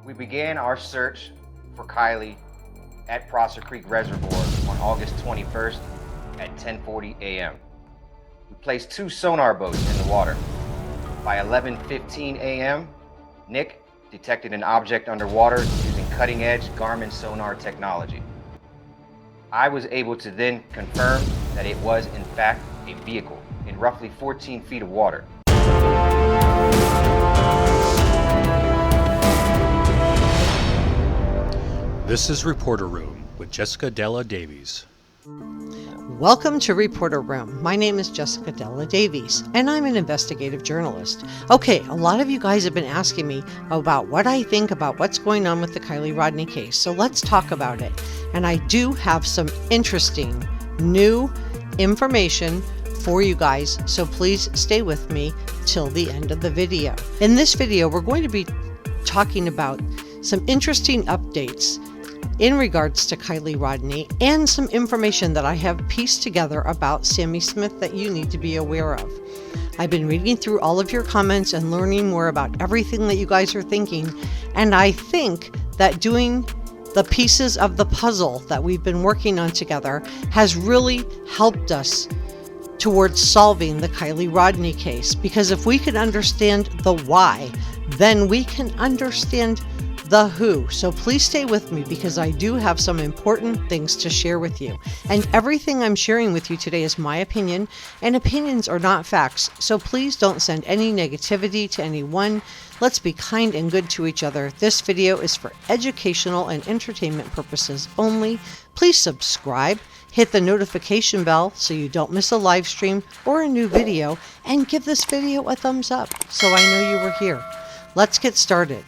We began our search for Kylie at Prosser Creek Reservoir on August 21st at 10:40 a.m. We placed 2 sonar boats in the water. By 11:15 a.m., Nick detected an object underwater using cutting-edge Garmin sonar technology. I was able to then confirm that it was in fact a vehicle in roughly 14 feet of water. This is Reporter Room with Jessica Della Davies. Welcome to Reporter Room. My name is Jessica Della Davies, and I'm an investigative journalist. Okay, a lot of you guys have been asking me about what I think about what's going on with the Kylie Rodni case, so let's talk about it. And I do have some interesting new information for you guys, so please stay with me till the end of the video. In this video, we're going to be talking about some interesting updates in regards to Keily Rodni and some information that I have pieced together about Sami Smith that you need to be aware of. I've been reading through all of your comments and learning more about everything that you guys are thinking, and I think that doing the pieces of the puzzle that we've been working on together has really helped us towards solving the Keily Rodni case, because if we can understand the why, then we can understand the who. So please stay with me, because I do have some important things to share with you. And everything I'm sharing with you today is my opinion, and opinions are not facts. So please don't send any negativity to anyone. Let's be kind and good to each other. This video is for educational and entertainment purposes only. Please subscribe, hit the notification bell so you don't miss a live stream or a new video, and give this video a thumbs up so I know you were here. Let's get started.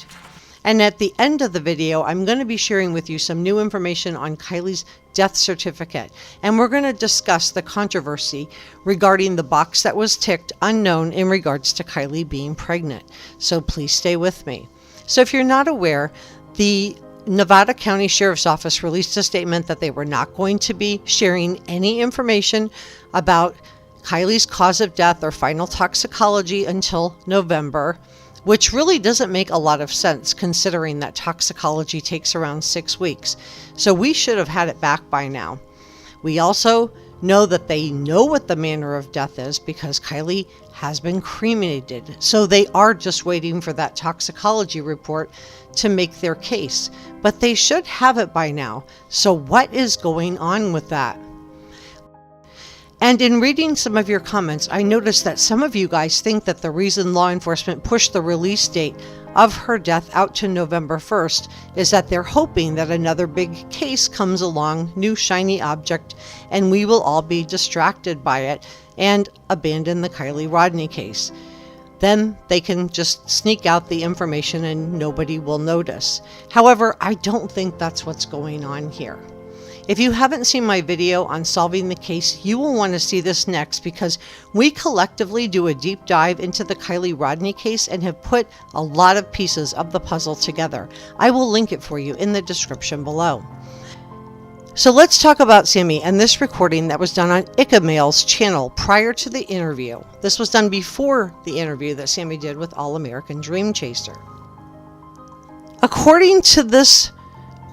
And at the end of the video, I'm going to be sharing with you some new information on Kylie's death certificate. And we're going to discuss the controversy regarding the box that was ticked unknown in regards to Kylie being pregnant. So please stay with me. So if you're not aware, the Nevada County Sheriff's Office released a statement that they were not going to be sharing any information about Kylie's cause of death or final toxicology until November, which really doesn't make a lot of sense considering that toxicology takes around 6 weeks. So we should have had it back by now. We also know that they know what the manner of death is because Kylie has been cremated. So they are just waiting for that toxicology report to make their case. But they should have it by now. So what is going on with that? And in reading some of your comments, I noticed that some of you guys think that the reason law enforcement pushed the release date of her death out to November 1st is that they're hoping that another big case comes along, new shiny object, and we will all be distracted by it and abandon the Kylie Rodni case. Then they can just sneak out the information and nobody will notice. However, I don't think that's what's going on here. If you haven't seen my video on solving the case, you will want to see this next, because we collectively do a deep dive into the Kylie Rodni case and have put a lot of pieces of the puzzle together. I will link it for you in the description below. So let's talk about Sami and this recording that was done on Ickedmel's channel prior to the interview. This was done before the interview that Sami did with All American Dream Chaser. According to this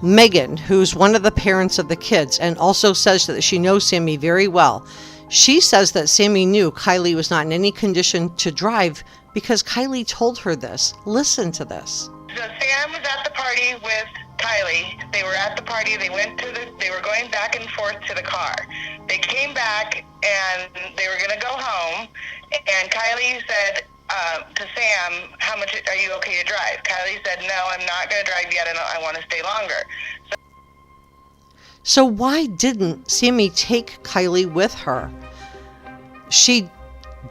Megan, who's one of the parents of the kids and also says that she knows Sami very well, she says that Sami knew Kylie was not in any condition to drive because Kylie told her this. Listen to this. So Sam was at the party with Kylie. They were at the party. They were going back and forth to the car. They came back and they were going to go home. And Kylie said to Sam, how much are you okay to drive? Kylie said, no, I'm not going to drive yet, and I want to stay longer. So why didn't Sami take Kylie with her? She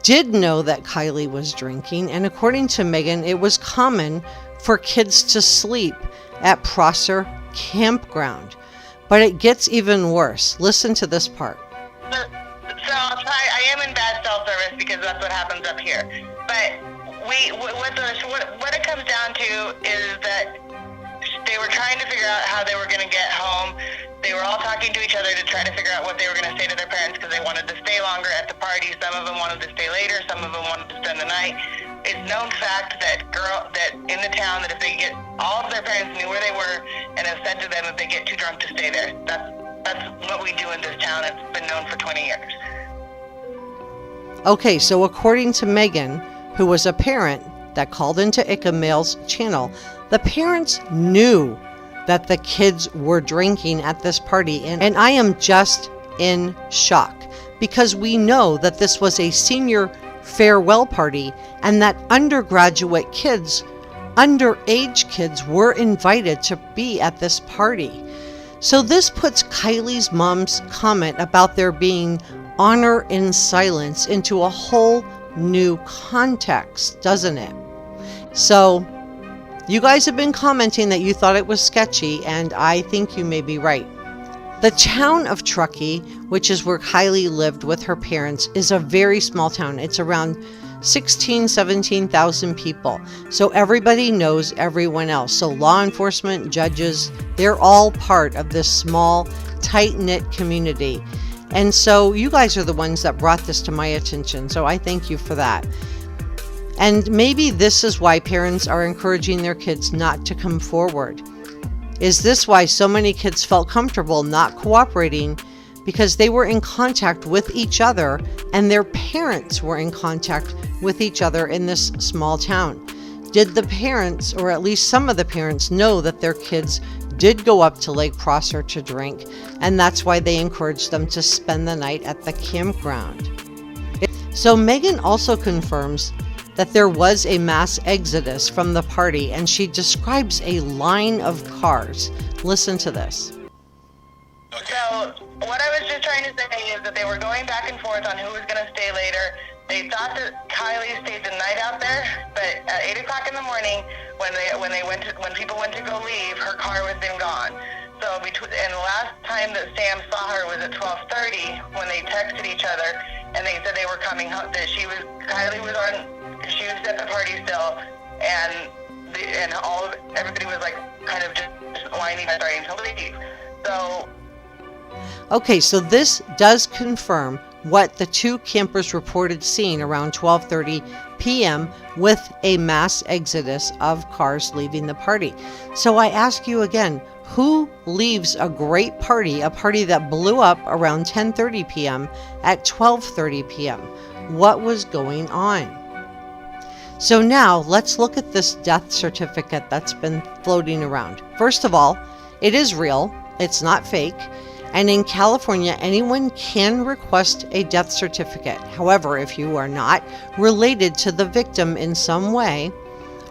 did know that Kylie was drinking, and according to Megan, it was common for kids to sleep at Prosser Campground. But it gets even worse. Listen to this part. So I am in bad cell service because that's what happens up here. But what it comes down to is that they were trying to figure out how they were going to get home. They were all talking to each other to try to figure out what they were going to say to their parents because they wanted to stay longer at the party. Some of them wanted to stay later. Some of them wanted to spend the night. It's known fact that in the town that if they get, all of their parents knew where they were and have said to them if they get too drunk to stay there. That's what we do in this town. It's been known for 20 years. Okay, so according to Megan, who was a parent that called into Ickedmel's channel, the parents knew that the kids were drinking at this party, and I am just in shock because we know that this was a senior farewell party and that undergraduate kids, underage kids were invited to be at this party. So this puts Kylie's mom's comment about there being honor in silence into a whole new context, doesn't it? So you guys have been commenting that you thought it was sketchy, and I think you may be right. The town of Truckee, which is where Kylie lived with her parents, is a very small town. It's around 17,000 people. So everybody knows everyone else. So law enforcement, judges, they're all part of this small, tight-knit community. And so you guys are the ones that brought this to my attention. So I thank you for that. And maybe this is why parents are encouraging their kids not to come forward. Is this why so many kids felt comfortable not cooperating? Because they were in contact with each other and their parents were in contact with each other in this small town. Did the parents, or at least some of the parents, know that their kids did go up to Lake Prosser to drink, and that's why they encouraged them to spend the night at the campground? So Megan also confirms that there was a mass exodus from the party, and she describes a line of cars. Listen to this. So what I was just trying to say is that they were going back and forth on who was going to stay later. They thought that Kylie stayed the night out there, but at 8 o'clock in the morning, when people went to go leave, her car was then gone. So and the last time that Sam saw her was at 12:30 when they texted each other, and they said they were coming home. That Kylie was at the party still, and everybody was like kind of just whining and starting to leave. So. Okay, so this does confirm what the two campers reported seeing around 12:30 p.m. with a mass exodus of cars leaving the party. So I ask you again, who leaves a great party, a party that blew up around 10:30 p.m. at 12:30 p.m.? What was going on? So now let's look at this death certificate that's been floating around. First of all, it is real. It's not fake. And in California, anyone can request a death certificate. However, if you are not related to the victim in some way,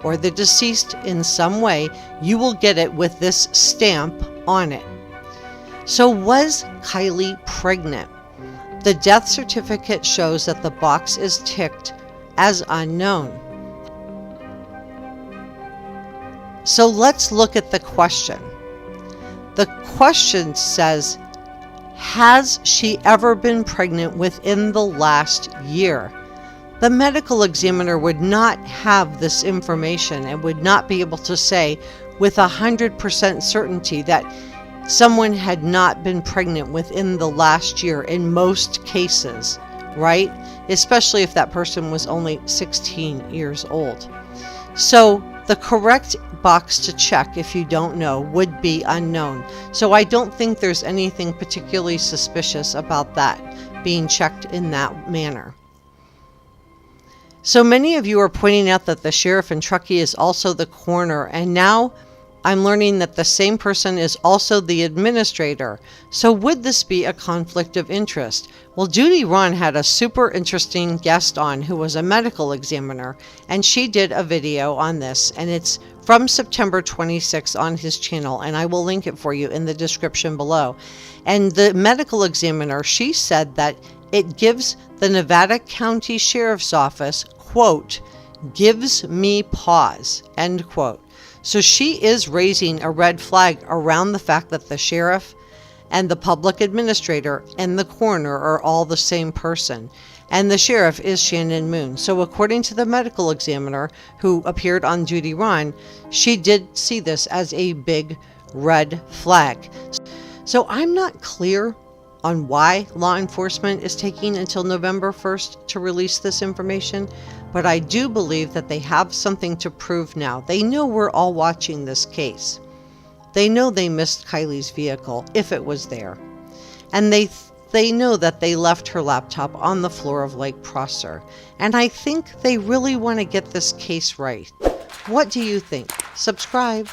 or the deceased in some way, you will get it with this stamp on it. So was Kylie pregnant? The death certificate shows that the box is ticked as unknown. So let's look at the question. The question says, has she ever been pregnant within the last year? The medical examiner would not have this information and would not be able to say with 100% certainty that someone had not been pregnant within the last year in most cases, right? Especially if that person was only 16 years old. So the correct box to check, if you don't know, would be unknown. So I don't think there's anything particularly suspicious about that being checked in that manner. So many of you are pointing out that the sheriff in Truckee is also the coroner, and now I'm learning that the same person is also the administrator. So would this be a conflict of interest? Well, Judy Ron had a super interesting guest on who was a medical examiner, and she did a video on this, and it's from September 26 on his channel, and I will link it for you in the description below. And the medical examiner, she said that it gives the Nevada County Sheriff's Office, quote, gives me pause, end quote. So she is raising a red flag around the fact that the sheriff and the public administrator and the coroner are all the same person. And the sheriff is Shannon Moon. So according to the medical examiner who appeared on Judy Ron, she did see this as a big red flag. So I'm not clear on why law enforcement is taking until November 1st to release this information, But I do believe that they have something to prove now. They know we're all watching this case. They know they missed Kylie's vehicle, if it was there. And they know that they left her laptop on the floor of Lake Prosser. And I think they really want to get this case right. What do you think? Subscribe.